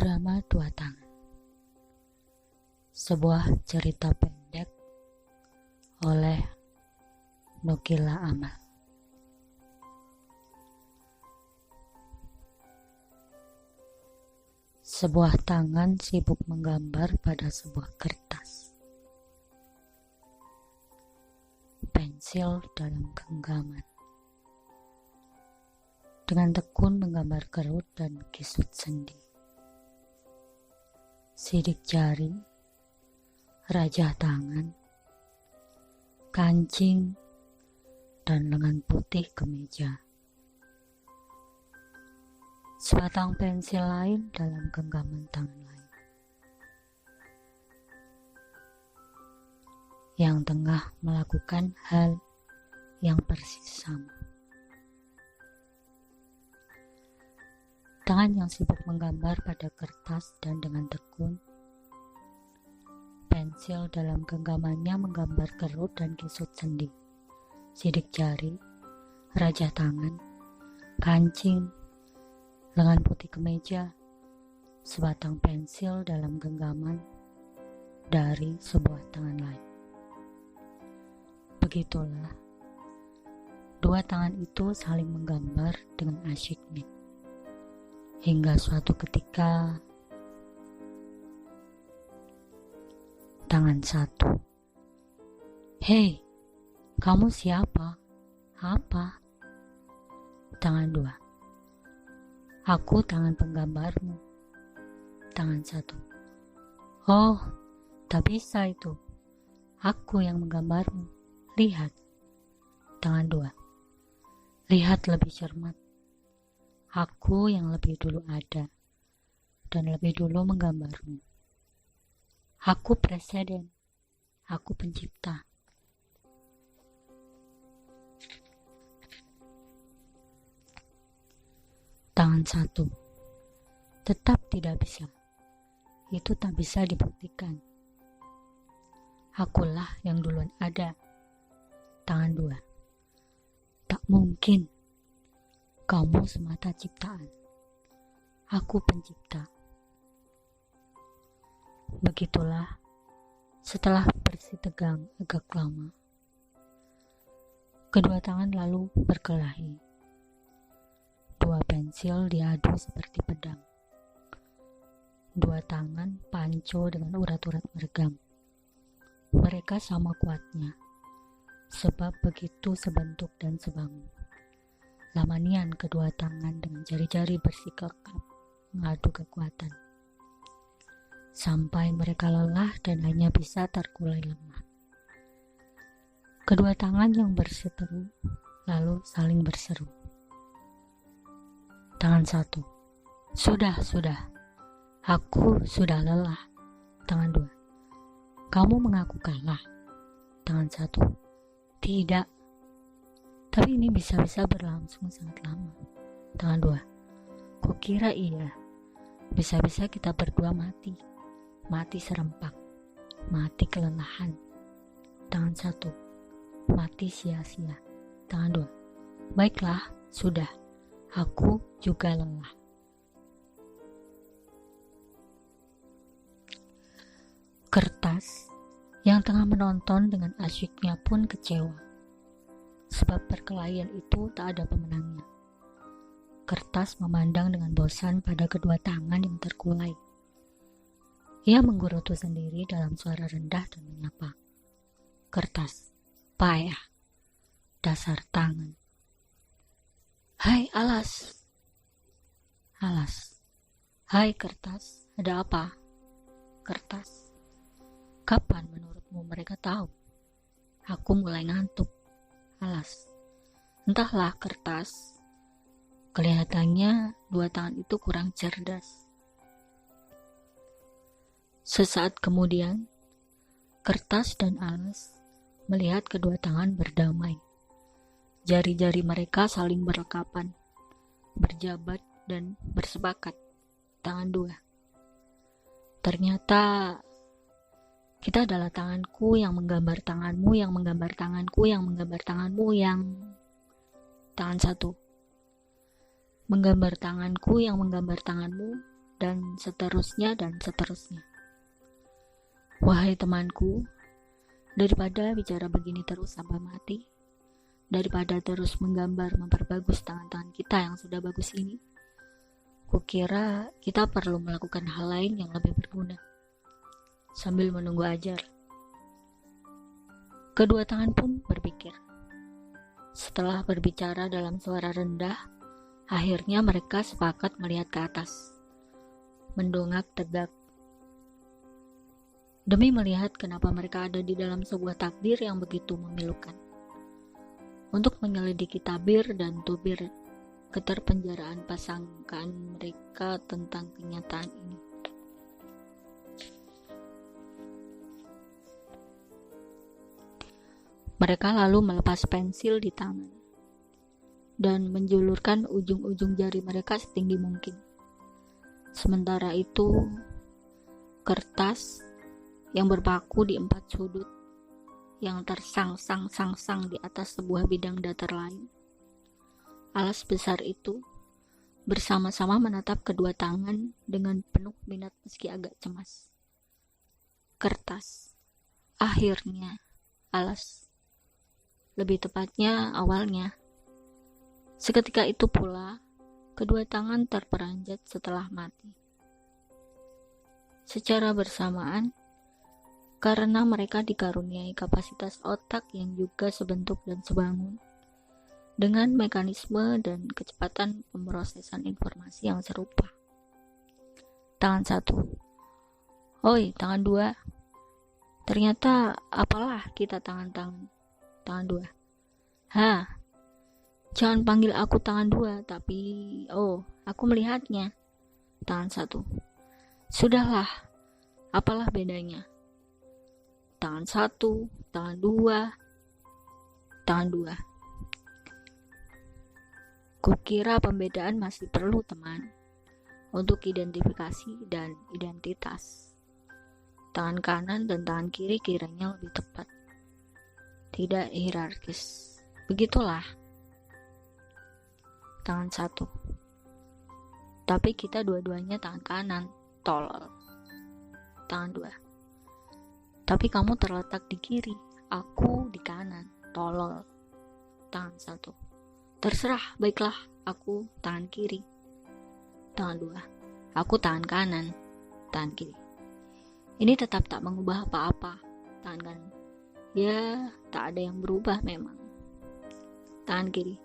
Drama Dua Tangan. Sebuah cerita pendek oleh Nokila Amal. Sebuah tangan sibuk menggambar pada sebuah kertas. Pensil dalam genggaman. Dengan tekun menggambar kerut dan kisut sendi. Sidik jari, rajah tangan, kancing, dan lengan putih kemeja. Sebatang pensil lain dalam genggaman tangan lain. Yang tengah melakukan hal yang persis sama. Tangan yang sibuk menggambar pada kertas dan dengan tekun. Pensil dalam genggamannya menggambar kerut dan kisut sendi. Sidik jari, rajah tangan, kancing, lengan putih kemeja, sebatang pensil dalam genggaman dari sebuah tangan lain. Begitulah, dua tangan itu saling menggambar dengan asyiknya. Hingga suatu ketika, tangan satu, "Hei, kamu siapa? Apa?" Tangan dua, "Aku tangan penggambarmu." Tangan satu, "Oh, tak bisa itu. Aku yang menggambarmu. Lihat." Tangan dua, "Lihat lebih cermat. Aku yang lebih dulu ada dan lebih dulu menggambarmu. Aku presiden. Aku pencipta." Tangan satu, "Tetap tidak bisa. Itu tak bisa dibuktikan. Akulah yang duluan ada." Tangan dua, "Tak mungkin. Kamu semata ciptaan. Aku pencipta." Begitulah, setelah bersitegang agak lama, kedua tangan lalu berkelahi. Dua pensil diadu seperti pedang. Dua tangan panco dengan urat-urat meregang. Mereka sama kuatnya, sebab begitu sebentuk dan sebangun. Lamanian kedua tangan dengan jari-jari bersikap mengadu kekuatan. Sampai mereka lelah dan hanya bisa terkulai lemah. Kedua tangan yang berseteru lalu saling berseru. Tangan satu, "Sudah. Aku sudah lelah." Tangan dua, "Kamu mengaku kalah." Tangan satu, "Tidak. Tapi ini bisa-bisa berlangsung sangat lama." Tangan dua, "Kukira iya. Bisa-bisa kita berdua mati. Mati serempak. Mati kelelahan." Tangan satu, "Mati sia-sia." Tangan dua, "Baiklah, sudah. Aku juga lelah." Kertas yang tengah menonton dengan asyiknya pun kecewa. Sebab perkelahian itu tak ada pemenangnya. Kertas memandang dengan bosan pada kedua tangan yang terkulai. Ia menggerutu sendiri dalam suara rendah dan menyapa. "Kertas, payah. Dasar tangan." "Hai alas." Alas, "Hai kertas, ada apa?" Kertas, "Kapan menurutmu mereka tahu? Aku mulai ngantuk." Alas, "Entahlah kertas. Kelihatannya dua tangan itu kurang cerdas." Sesaat kemudian, kertas dan alas melihat kedua tangan berdamai. Jari-jari mereka saling berlekapan, berjabat dan bersepakat. Tangan dua, "Ternyata kita adalah tanganku yang menggambar tanganmu, yang menggambar tanganku, yang menggambar tanganmu, yang..." Tangan satu, "Menggambar tanganku yang menggambar tanganmu, dan seterusnya dan seterusnya. Wahai temanku, daripada bicara begini terus sampai mati, daripada terus menggambar memperbagus tangan-tangan kita yang sudah bagus ini, kukira kita perlu melakukan hal lain yang lebih berguna. Sambil menunggu ajar, kedua tangan pun berpikir. Setelah berbicara dalam suara rendah, akhirnya mereka sepakat melihat ke atas, mendongak tegak, demi melihat kenapa mereka ada di dalam sebuah takdir yang begitu memilukan. Untuk menyelidiki tabir dan tubir keterpenjaraan pasangan mereka tentang kenyataan ini. Mereka lalu melepas pensil di tangan dan menjulurkan ujung-ujung jari mereka setinggi mungkin. Sementara itu, kertas yang berpaku di 4 sudut yang tersangsang di atas sebuah bidang datar lain. Alas besar itu bersama-sama menatap kedua tangan dengan penuh minat meski agak cemas. Kertas, akhirnya, alas. Lebih tepatnya awalnya. Seketika itu pula, kedua tangan terperanjat setelah mati. Secara bersamaan, karena mereka dikaruniai kapasitas otak yang juga sebentuk dan sebangun, dengan mekanisme dan kecepatan pemrosesan informasi yang serupa. Tangan satu. Oi, tangan dua. Ternyata apalah kita tangan-tangan. Tangan dua. Jangan panggil aku tangan dua, tapi aku melihatnya. Tangan satu. Sudahlah, apalah bedanya? Tangan satu, tangan dua, tangan dua. Kukira pembedaan masih perlu, teman, untuk identifikasi dan identitas. Tangan kanan dan tangan kiri kiranya lebih tepat. Tidak hierarkis. Begitulah. Tangan satu. Tapi kita dua-duanya tangan kanan, tolol. Tangan dua. Tapi kamu terletak di kiri, aku di kanan, tolol. Tangan satu. Terserah, baiklah, aku tangan kiri. Tangan dua. Aku tangan kanan, tangan kiri. Ini tetap tak mengubah apa-apa, tangan kanan. Ya, tak ada yang berubah memang. Tangan kiri.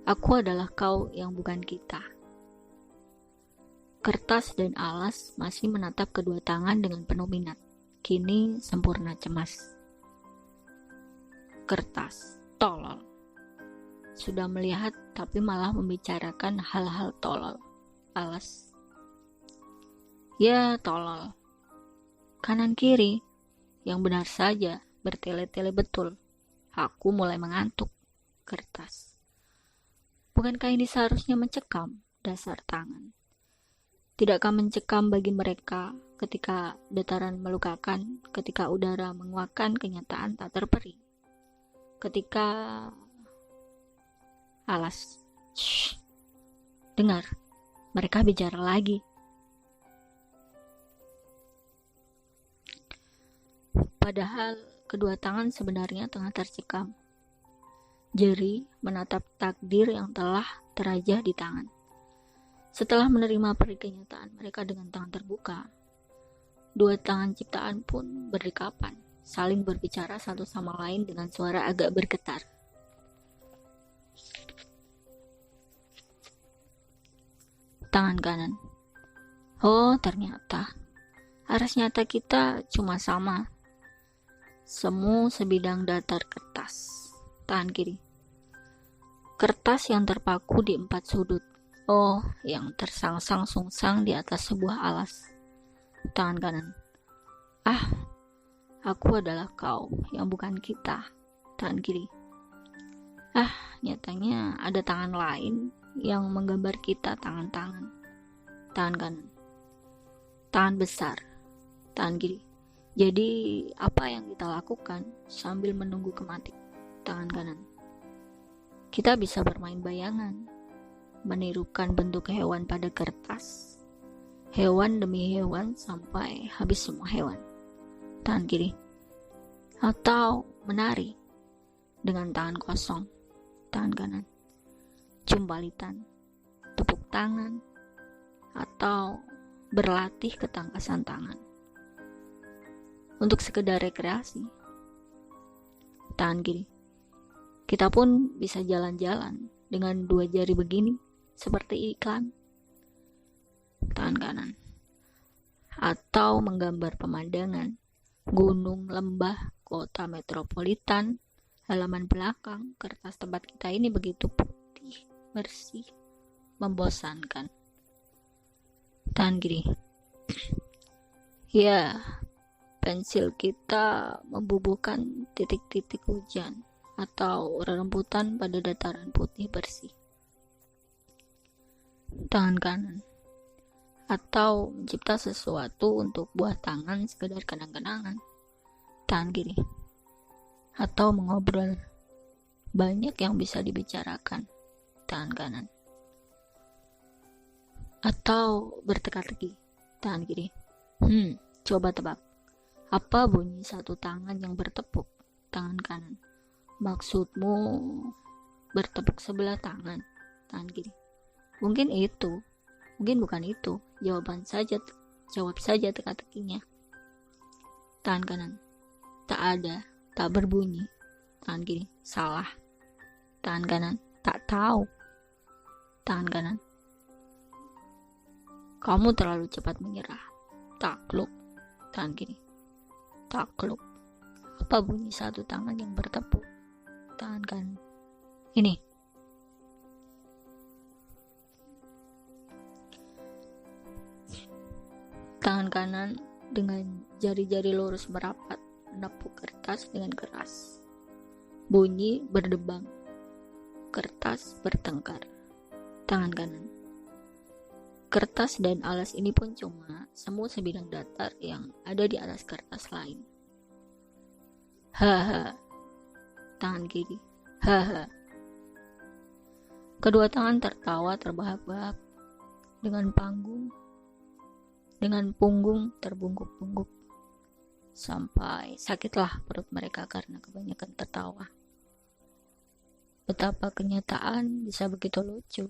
Aku adalah kau yang bukan kita. Kertas dan alas masih menatap kedua tangan dengan penuh minat. Kini sempurna cemas. Kertas, tolol. Sudah melihat tapi malah membicarakan hal-hal tolol. Alas. Ya, tolol. Kanan kiri. Yang benar saja, bertele-tele betul. Aku mulai mengantuk. Kertas. Bukankah ini seharusnya mencekam dasar tangan? Tidakkah mencekam bagi mereka ketika dataran melukakan, ketika udara menguakkan kenyataan tak terperi? Ketika alas. Shh. Dengar, mereka bicara lagi. Padahal kedua tangan sebenarnya tengah tercekam. Jeri menatap takdir yang telah terajah di tangan. Setelah menerima peri kenyataan mereka dengan tangan terbuka, dua tangan ciptaan pun berdekapan, saling berbicara satu sama lain dengan suara agak bergetar. Tangan kanan. Oh, ternyata aras nyata kita cuma sama. Semu sebidang datar kertas. Tangan kiri. Kertas yang terpaku di 4 sudut. Oh, yang tersangsang-sungsang di atas sebuah alas. Tangan kanan. Aku adalah kau yang bukan kita. Tangan kiri. Nyatanya ada tangan lain yang menggambar kita tangan-tangan. Tangan kanan. Tangan besar. Tangan kiri. Jadi, apa yang kita lakukan sambil menunggu kematian? Tangan kanan. Kita bisa bermain bayangan. menirukan bentuk hewan pada kertas, hewan demi hewan sampai habis semua hewan. Tangan kiri. Atau menari dengan tangan kosong, tangan kanan. Jumpalitan, tepuk tangan, atau berlatih ketangkasan tangan. Untuk sekedar rekreasi. Tangan kiri. Kita pun bisa jalan-jalan dengan 2 jari begini, seperti iklan. Tangan kanan. Atau menggambar pemandangan, gunung, lembah, kota metropolitan, halaman belakang, kertas tempat kita ini begitu putih, bersih, membosankan. Tangan kiri. Ya, pensil kita membubuhkan titik-titik hujan atau rerembutan pada dataran putih bersih. Tangan kanan. Atau mencipta sesuatu untuk buah tangan sekedar kenang-kenangan. Tangan kiri. Atau mengobrol. Banyak yang bisa dibicarakan. Tangan kanan. Atau berteka-teki. Tangan kiri. Coba tebak. Apa bunyi satu tangan yang bertepuk? Tangan kanan. Maksudmu bertepuk sebelah tangan, tangan kiri. Mungkin itu, mungkin bukan itu. Jawab saja teka-tekinya. Tangan kanan. Tak ada, tak berbunyi. Tangan kiri. Salah. Tangan kanan. Tak tahu. Tangan kanan. Kamu terlalu cepat menyerah. Takluk. Tangan kiri. Takluk. Apa bunyi satu tangan yang bertepuk? Tangan kanan. Ini. Tangan kanan dengan jari-jari lurus merapat menepuk kertas dengan keras. Bunyi berdebang. Kertas bertengkar. Tangan kanan. Kertas dan alas ini pun cuma semu sebidang datar yang ada di atas kertas lain. Haha. Tangan kiri. Haha. Kedua tangan tertawa terbahak-bahak dengan punggung terbungkuk-bungkuk sampai sakitlah perut mereka karena kebanyakan tertawa. Betapa kenyataan bisa begitu lucu.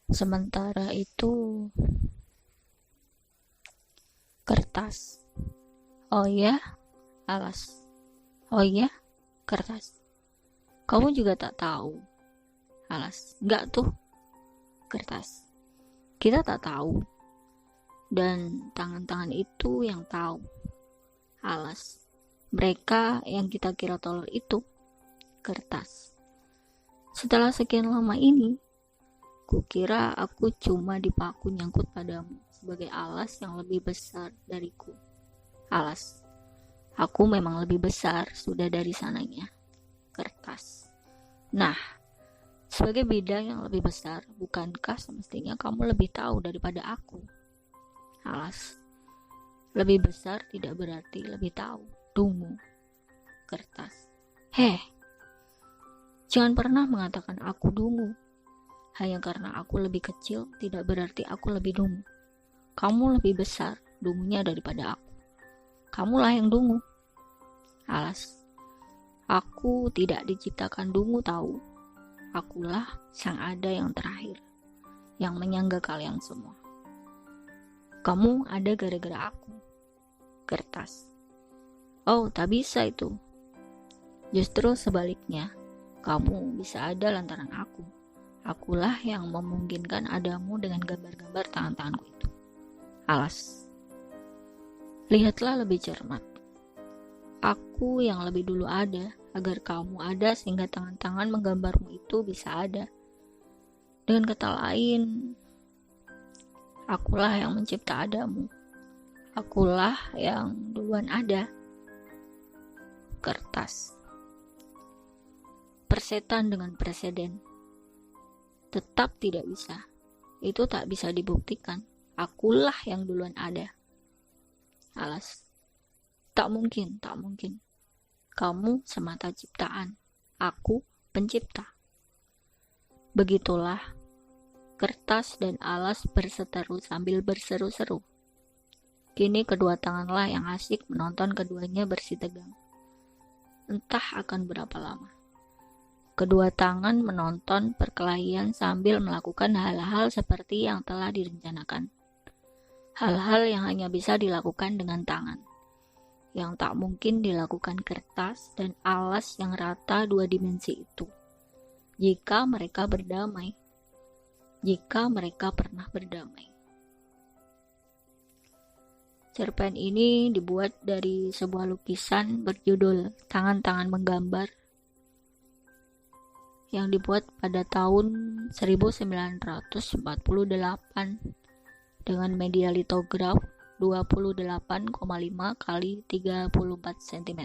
Sementara itu kertas. Oh ya, alas. Oh ya, kertas. Kamu juga tak tahu. Alas. Enggak tuh. Kertas. Kita tak tahu. Dan tangan-tangan itu yang tahu. Alas. Mereka yang kita kira tolol itu. Kertas. Setelah sekian lama ini, kukira aku cuma dipaku nyangkut padamu sebagai alas yang lebih besar dariku. Alas. Aku memang lebih besar sudah dari sananya. Kertas. Nah, sebagai bidang yang lebih besar, bukankah semestinya kamu lebih tahu daripada aku? Alas. Lebih besar tidak berarti lebih tahu. Dungu. Kertas. Heh. Jangan pernah mengatakan aku dungu. Hanya karena aku lebih kecil tidak berarti aku lebih dungu. Kamu lebih besar dungunya daripada aku. Kamulah yang dungu. Alas. Aku tidak diciptakan dungu tahu. Akulah sang ada yang terakhir, yang menyangga kalian semua. Kamu ada gara-gara aku. Kertas. Oh, tak bisa itu. Justru sebaliknya, kamu bisa ada lantaran aku. Akulah yang memungkinkan adamu dengan gambar-gambar tangan-tanganku itu. Alas. Lihatlah lebih cermat. Aku yang lebih dulu ada, agar kamu ada sehingga tangan-tangan menggambarmu itu bisa ada. Dengan kata lain, akulah yang mencipta adamu. Akulah yang duluan ada. Kertas. Persetan dengan preseden. Tetap tidak bisa. Itu tak bisa dibuktikan. Akulah yang duluan ada. Alas. Tak mungkin, tak mungkin. Kamu semata ciptaan. Aku pencipta. Begitulah kertas dan alas berseteru sambil berseru-seru. Kini kedua tanganlah yang asik menonton keduanya bersih tegang. Entah akan berapa lama. Kedua tangan menonton perkelahian sambil melakukan hal-hal seperti yang telah direncanakan. Hal-hal yang hanya bisa dilakukan dengan tangan, yang tak mungkin dilakukan kertas dan alas yang rata dua dimensi itu. Jika mereka berdamai, jika mereka pernah berdamai. Cerpen ini dibuat dari sebuah lukisan berjudul Tangan-Tangan Menggambar yang dibuat pada tahun 1948 dengan media litograf 28,5 x 34 cm.